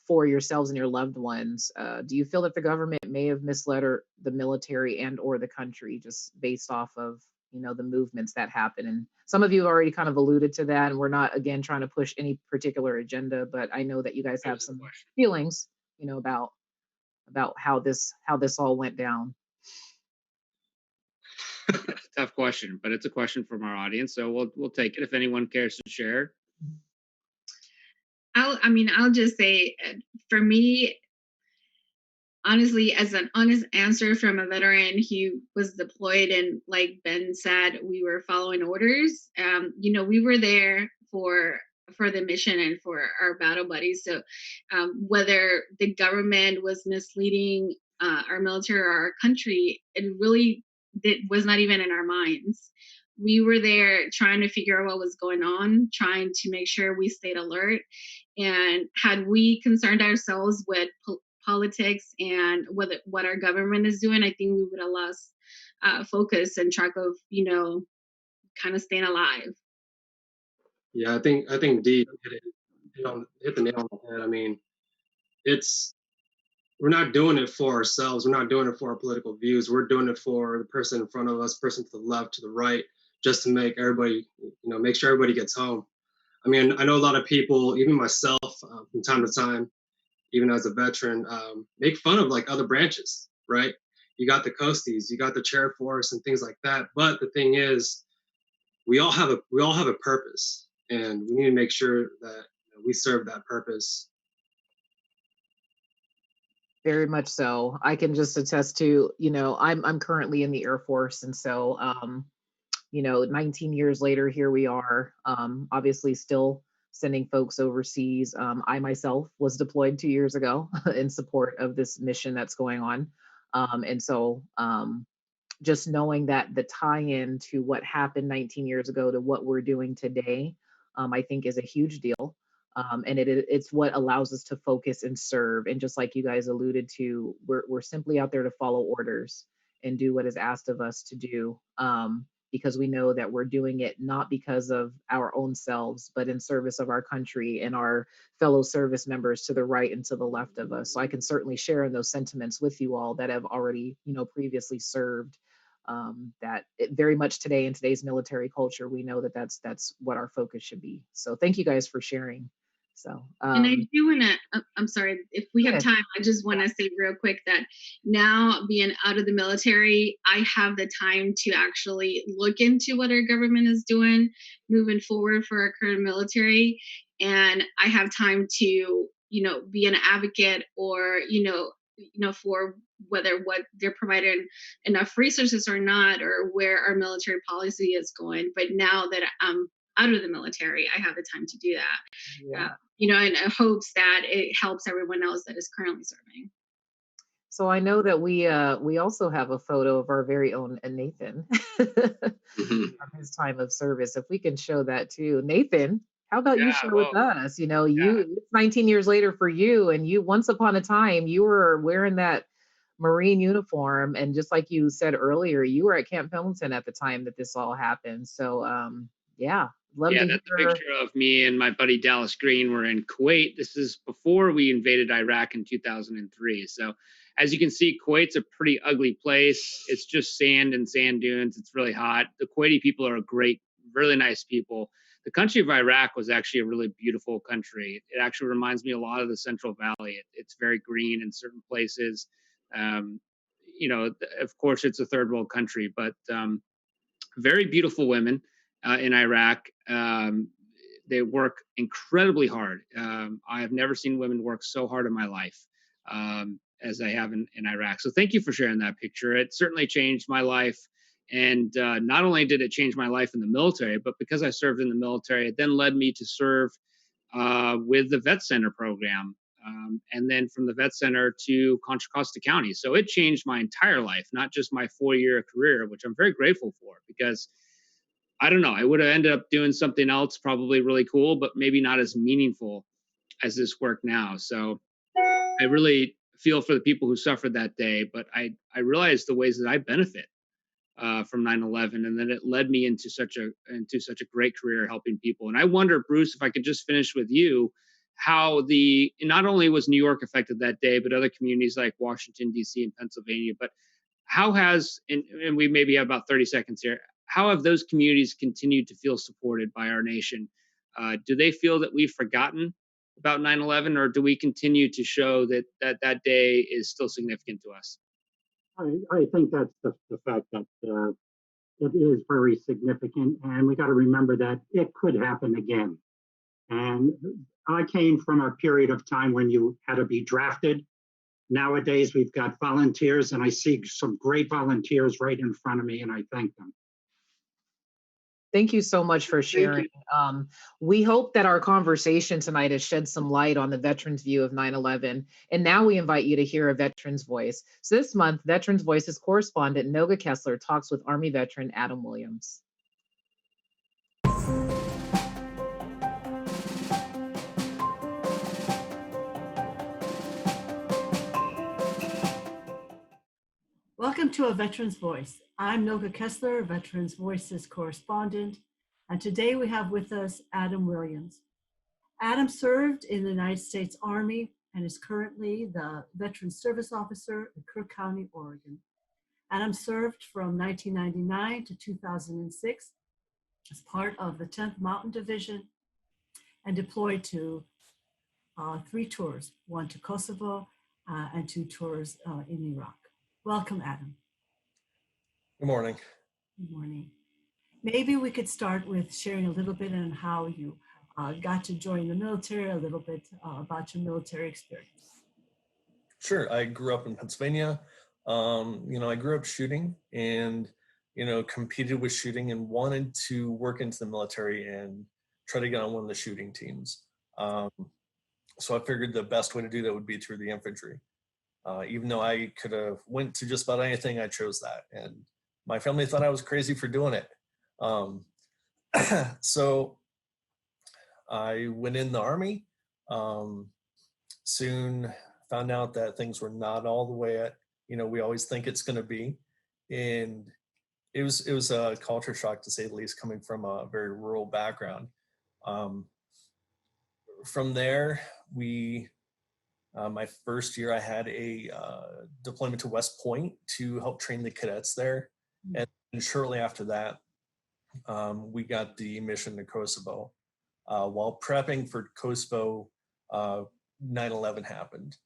for yourselves and your loved ones, do you feel that the government may have misled the military and or the country just based off of the movements that happen? And some of you have already kind of alluded to that, and we're not again trying to push any particular agenda, but I know that you guys have some feelings about how this all went down. Tough question, but it's a question from our audience, so we'll take it if anyone cares to share. I'll just say, for me, honestly, as an honest answer from a veteran who was deployed, and like Ben said, we were following orders. We were there for the mission and for our battle buddies. So whether the government was misleading our military or our country, it really was not even in our minds. We were there trying to figure out what was going on, trying to make sure we stayed alert. And had we concerned ourselves with politics and what our government is doing, I think we would have lost focus and track of, kind of staying alive. Yeah, I think Dee hit the nail on the head. I mean, we're not doing it for ourselves. We're not doing it for our political views. We're doing it for the person in front of us, person to the left, to the right, just to make everybody, make sure everybody gets home. I mean, I know a lot of people, even myself, from time to time, even as a veteran, make fun of like other branches, right? You got the Coasties, you got the Chair Force, and things like that. But the thing is, we all have a purpose, and we need to make sure that we serve that purpose. Very much so. I can just attest to, I'm currently in the Air Force, and so 19 years later, here we are, obviously still sending folks overseas. I myself was deployed 2 years ago in support of this mission that's going on. And so just knowing that the tie-in to what happened 19 years ago to what we're doing today, I think is a huge deal. And it's what allows us to focus and serve. And just like you guys alluded to, we're simply out there to follow orders and do what is asked of us to do, because we know that we're doing it not because of our own selves, but in service of our country and our fellow service members to the right and to the left of us. So I can certainly share in those sentiments with you all that have already, previously served that it very much today in today's military culture, we know that that's what our focus should be. So thank you guys for sharing. So And I do want to, I'm sorry, if we have time, I just want to say real quick that now being out of the military, I have the time to actually look into what our government is doing moving forward for our current military. And I have time to, be an advocate or, for whether what they're providing enough resources or not, or where our military policy is going. But now that I'm out of the military, I have the time to do that. In hopes that it helps everyone else that is currently serving. So I know that we also have a photo of our very own Nathan from his time of service. If we can show that too, Nathan, how about you share with us? It's 19 years later for you, and you once upon a time you were wearing that Marine uniform, and just like you said earlier, you were at Camp Pendleton at the time that this all happened. So love to that's hear. a picture of me and my buddy Dallas Green. We're in Kuwait. This is before we invaded Iraq in 2003. So as you can see, Kuwait's a pretty ugly place. It's just sand and sand dunes. It's really hot. The Kuwaiti people are great, really nice people. The country of Iraq was actually a really beautiful country. It actually reminds me a lot of the Central Valley. It's very green in certain places. Of course, it's a third world country, but very beautiful women in Iraq. They work incredibly hard. I have never seen women work so hard in my life as I have in Iraq. So thank you for sharing that picture. It certainly changed my life. And not only did it change my life in the military, but because I served in the military, it then led me to serve with the Vet Center program. And then from the Vet Center to Contra Costa County. So it changed my entire life, not just my 4-year career, which I'm very grateful for, because I don't know, I would have ended up doing something else, probably really cool, but maybe not as meaningful as this work now. So I really feel for the people who suffered that day, but I realized the ways that I benefit from 9/11, and then it led me into such a great career helping people. And I wonder, Bruce, if I could just finish with you, how not only was New York affected that day, but other communities like Washington, D.C. and Pennsylvania, but how has, and we maybe have about 30 seconds here, how have those communities continued to feel supported by our nation? Do they feel that we've forgotten about 9/11, or do we continue to show that day is still significant to us? I think that's the fact that it is very significant, and we got to remember that it could happen again. And I came from a period of time when you had to be drafted. Nowadays, we've got volunteers, and I see some great volunteers right in front of me, and I thank them. Thank you so much for sharing. We hope that our conversation tonight has shed some light on the veterans' view of 9/11. And now we invite you to hear a veteran's voice. So this month, Veterans Voices correspondent Noga Kessler talks with Army veteran Adam Williams. Welcome to A Veteran's Voice. I'm Noga Kessler, Veterans Voices correspondent, and today we have with us Adam Williams. Adam served in the United States Army and is currently the Veteran Service Officer in Cook County, Oregon. Adam served from 1999 to 2006 as part of the 10th Mountain Division and deployed to 3 tours, 1 to Kosovo and 2 tours in Iraq. Welcome, Adam. Good morning. Good morning. Maybe we could start with sharing a little bit on how you got to join the military, a little bit about your military experience. Sure. I grew up in Pennsylvania. I grew up shooting and, competed with shooting and wanted to work into the military and try to get on one of the shooting teams. So I figured the best way to do that would be through the infantry. Even though I could have went to just about anything, I chose that. And my family thought I was crazy for doing it. So I went in the Army, soon found out that things were not all the way we always think it's going to be. And it was a culture shock, to say the least, coming from a very rural background. From there, my first year, I had a deployment to West Point to help train the cadets there. And shortly after that, we got the mission to Kosovo. While prepping for Kosovo, 9/11 happened.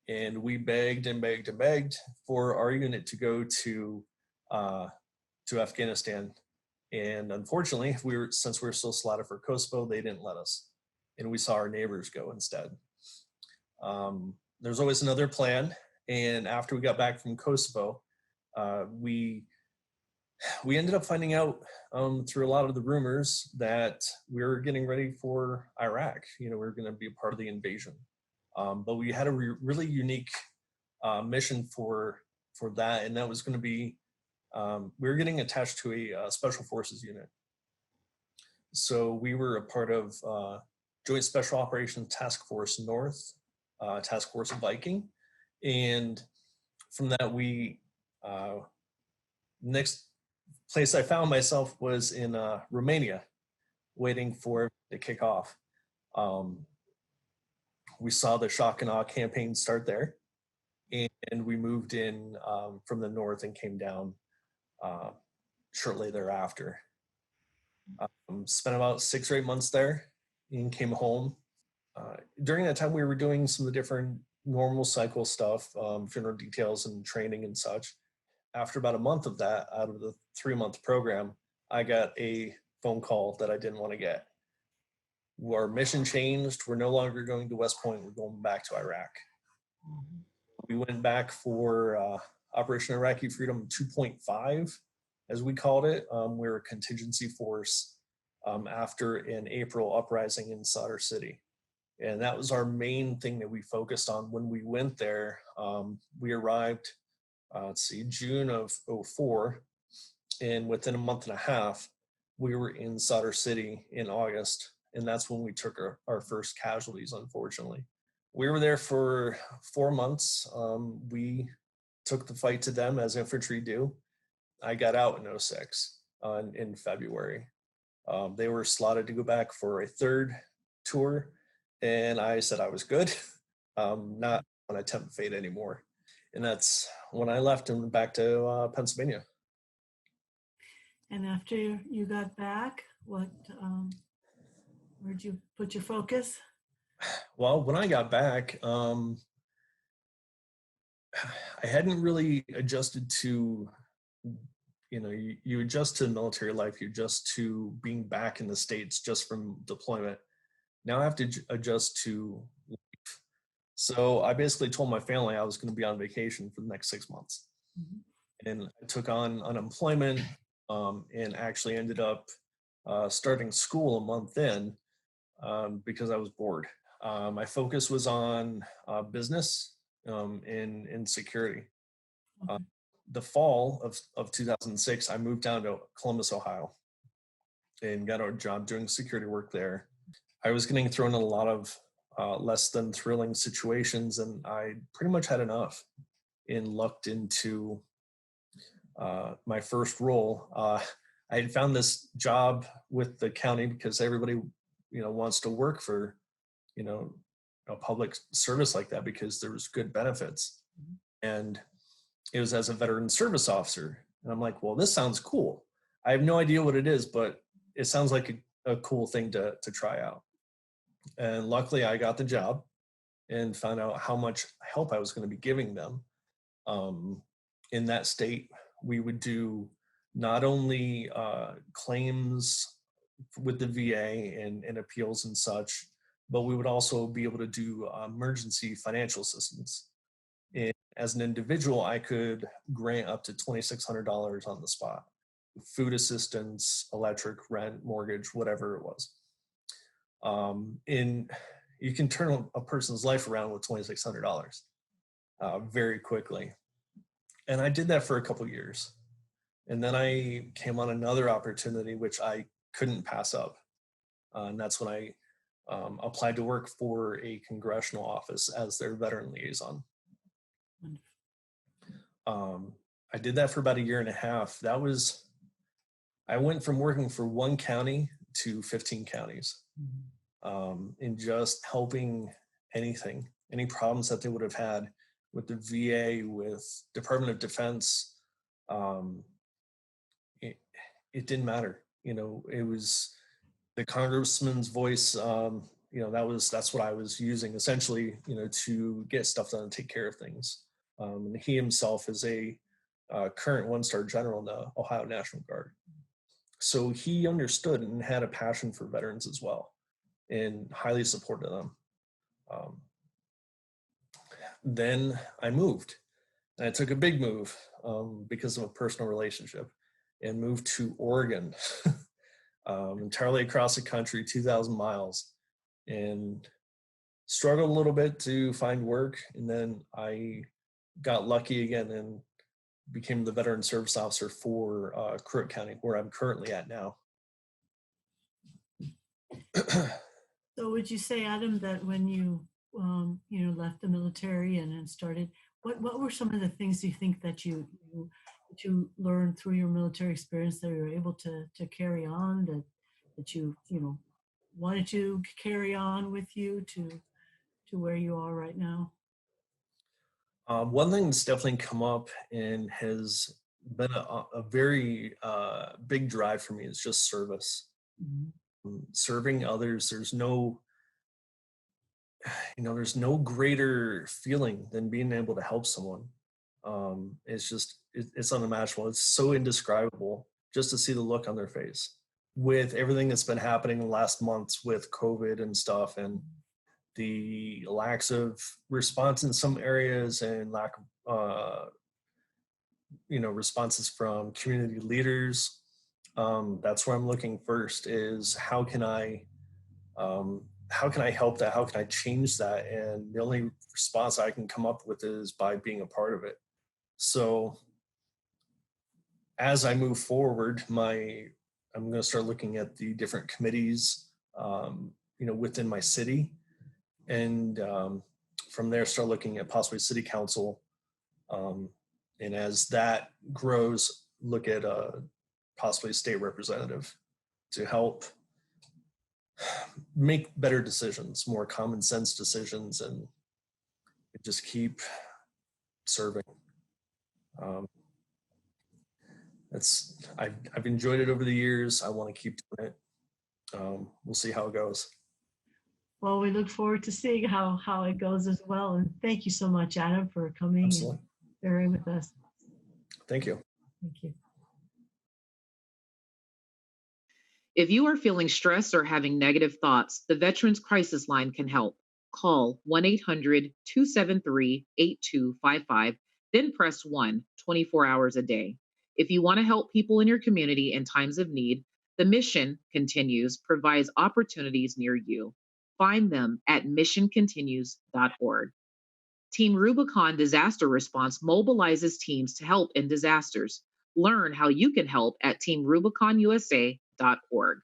And we begged and begged and begged for our unit to go to Afghanistan. And unfortunately, since we were still slotted for Kosovo, they didn't let us. And we saw our neighbors go instead. There's always another plan. And after we got back from Kosovo, we ended up finding out through a lot of the rumors that we were getting ready for Iraq. We were going to be a part of the invasion. But we had a really unique mission for that, and that was going to be we were getting attached to a special forces unit. So we were a part of Joint Special Operations Task Force North, Task Force Viking, and from that we next place I found myself was in Romania, waiting for it to kick off. We saw the shock and awe campaign start there, and we moved in from the north and came down shortly thereafter. Spent about 6 or 8 months there and came home. During that time, we were doing some of the different normal cycle stuff, funeral details and training and such. After about a month of that, out of the 3-month program, I got a phone call that I didn't want to get. Our mission changed. We're no longer going to West Point. We're going back to Iraq. We went back for Operation Iraqi Freedom 2.5, as we called it. We were a contingency force after an April uprising in Sadr City. And that was our main thing that we focused on when we went there. We arrived, June of 2004. And within a month and a half, we were in Sadr City in August. And that's when we took our first casualties, unfortunately. We were there for 4 months. We took the fight to them as infantry do. I got out in 2006 in February. They were slotted to go back for a third tour. And I said I was good, not want to tempt fate anymore. And that's when I left and went back to Pennsylvania. And after you got back, where'd you put your focus? Well, when I got back, I hadn't really adjusted to, you adjust to military life, you adjust to being back in the States just from deployment. Now I have to adjust to life. So I basically told my family I was going to be on vacation for the next 6 months. Mm-hmm. And I took on unemployment and actually ended up starting school a month in because I was bored. My focus was on business and security. Okay. The fall of 2006, I moved down to Columbus, Ohio, and got a job doing security work there. I was getting thrown in a lot of less than thrilling situations, and I pretty much had enough and lucked into my first role. I had found this job with the county because everybody, wants to work for, a public service like that because there was good benefits. And it was as a veteran service officer. And I'm like, well, this sounds cool. I have no idea what it is, but it sounds like a cool thing to try out. And luckily I got the job and found out how much help I was going to be giving them. In that state, we would do not only claims with the VA and appeals and such, but we would also be able to do emergency financial assistance. And as an individual, I could grant up to $2,600 on the spot. Food assistance, electric, rent, mortgage, whatever it was. And you can turn a person's life around with $2,600 very quickly. And I did that for a couple of years. And then I came on another opportunity, which I couldn't pass up. And that's when I applied to work for a congressional office as their veteran liaison. I did that for about 1.5 years. I went from working for one county to 15 counties, in just helping any problems that they would have had with the VA, with Department of Defense, it didn't matter. It was the congressman's voice. That's what I was using essentially, to get stuff done and take care of things. And he himself is a current one-star general in the Ohio National Guard. So he understood and had a passion for veterans as well, and highly supported them. Then I moved, and I took a big move because of a personal relationship, and moved to Oregon, entirely across the country, 2,000 miles, and struggled a little bit to find work. And then I got lucky again and became the veteran service officer for Crook County, where I'm currently at now. So would you say, Adam, that when you left the military and then started, what were some of the things you think that you learned through your military experience that you were able to carry on, that you wanted to carry on with you to where you are right now? One thing that's definitely come up and has been a very big drive for me is just service. Mm-hmm. Serving others. There's no greater feeling than being able to help someone. It's unimaginable. It's so indescribable just to see the look on their face with everything that's been happening in the last months with COVID and stuff, and the lacks of response in some areas, and lack of responses from community leaders. That's where I'm looking first, is how can I help that? How can I change that? And the only response I can come up with is by being a part of it. So as I move forward, I'm going to start looking at the different committees, within my city. And from there, start looking at possibly city council. And as that grows, look at possibly a state representative to help make better decisions, more common sense decisions, and just keep serving. I've enjoyed it over the years. I want to keep doing it. We'll see how it goes. Well, we look forward to seeing how it goes as well. And thank you so much, Adam, for coming and sharing with us. Thank you. Thank you. If you are feeling stressed or having negative thoughts, the Veterans Crisis Line can help. Call 1-800-273-8255, then press 1 24 hours a day. If you want to help people in your community in times of need, the Mission Continues provides opportunities near you. Find them at missioncontinues.org. Team Rubicon Disaster Response mobilizes teams to help in disasters. Learn how you can help at teamrubiconusa.org.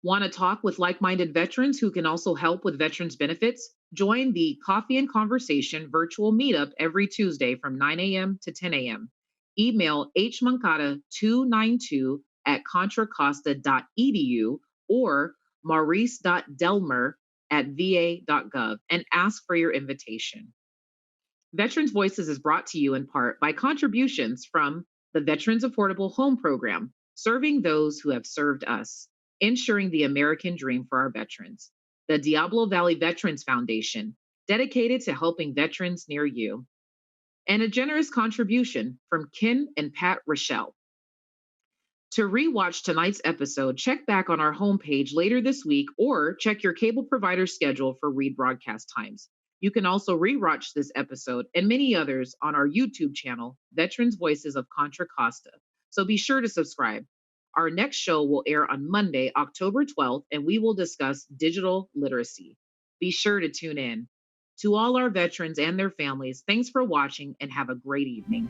Want to talk with like-minded veterans who can also help with veterans benefits? Join the Coffee and Conversation virtual meetup every Tuesday from 9 a.m. to 10 a.m. Email hmancata292@contracosta.edu or maurice.delmer@va.gov and ask for your invitation. Veterans Voices is brought to you in part by contributions from the Veterans Affordable Home Program, serving those who have served us, ensuring the American dream for our veterans. The Diablo Valley Veterans Foundation, dedicated to helping veterans near you. And a generous contribution from Ken and Pat Rochelle. To rewatch tonight's episode, check back on our homepage later this week or check your cable provider's schedule for rebroadcast times. You can also rewatch this episode and many others on our YouTube channel, Veterans Voices of Contra Costa. So be sure to subscribe. Our next show will air on Monday, October 12th, and we will discuss digital literacy. Be sure to tune in. To all our veterans and their families, thanks for watching and have a great evening.